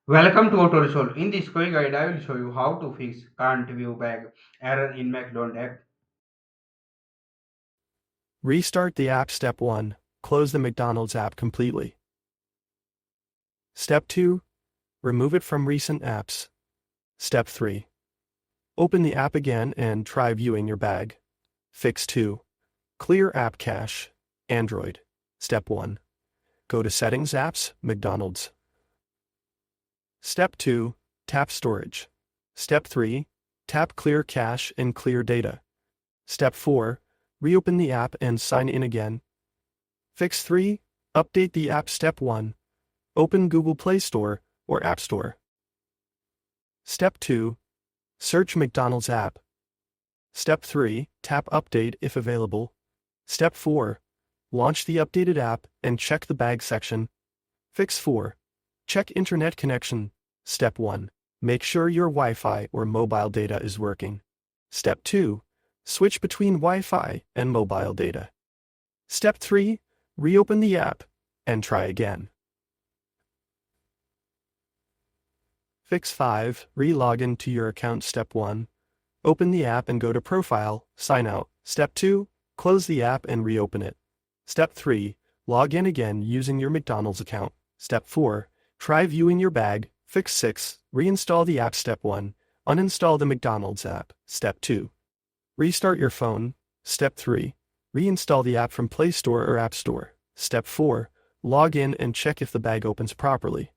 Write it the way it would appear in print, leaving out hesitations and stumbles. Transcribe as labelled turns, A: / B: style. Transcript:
A: Welcome to Auto Resolve. In this quick guide, I will show you how to fix can't view bag error in McDonald's app.
B: Restart the app. Step 1. Close the McDonald's app completely. Step 2. Remove it from recent apps. Step 3. Open the app again and try viewing your bag. Fix 2. Clear app cache. Android. Step 1. Go to Settings Apps, McDonald's. Step 2. Tap Storage. Step 3. Tap Clear Cache and Clear Data. Step 4. Reopen the app and sign in again. Fix 3. Update the app. Step 1. Open Google Play Store or App Store. Step 2. Search McDonald's app. Step 3. Tap Update if available. Step 4. Launch the updated app and check the bag section. Fix 4. Check internet connection. Step 1. Make sure your Wi-Fi or mobile data is working. Step 2. Switch between Wi-Fi and mobile data. Step 3. Reopen the app and try again. Fix 5. Re-log into your account. Step 1. Open the app and go to Profile, sign out. Step 2. Close the app and reopen it. Step 3. Log in again using your McDonald's account. Step 4. Try viewing your bag. Fix 6. Reinstall the app. Step 1. Uninstall the McDonald's app. Step 2. Restart your phone. Step 3. Reinstall the app from Play Store or App Store. Step 4. Log in and check if the bag opens properly.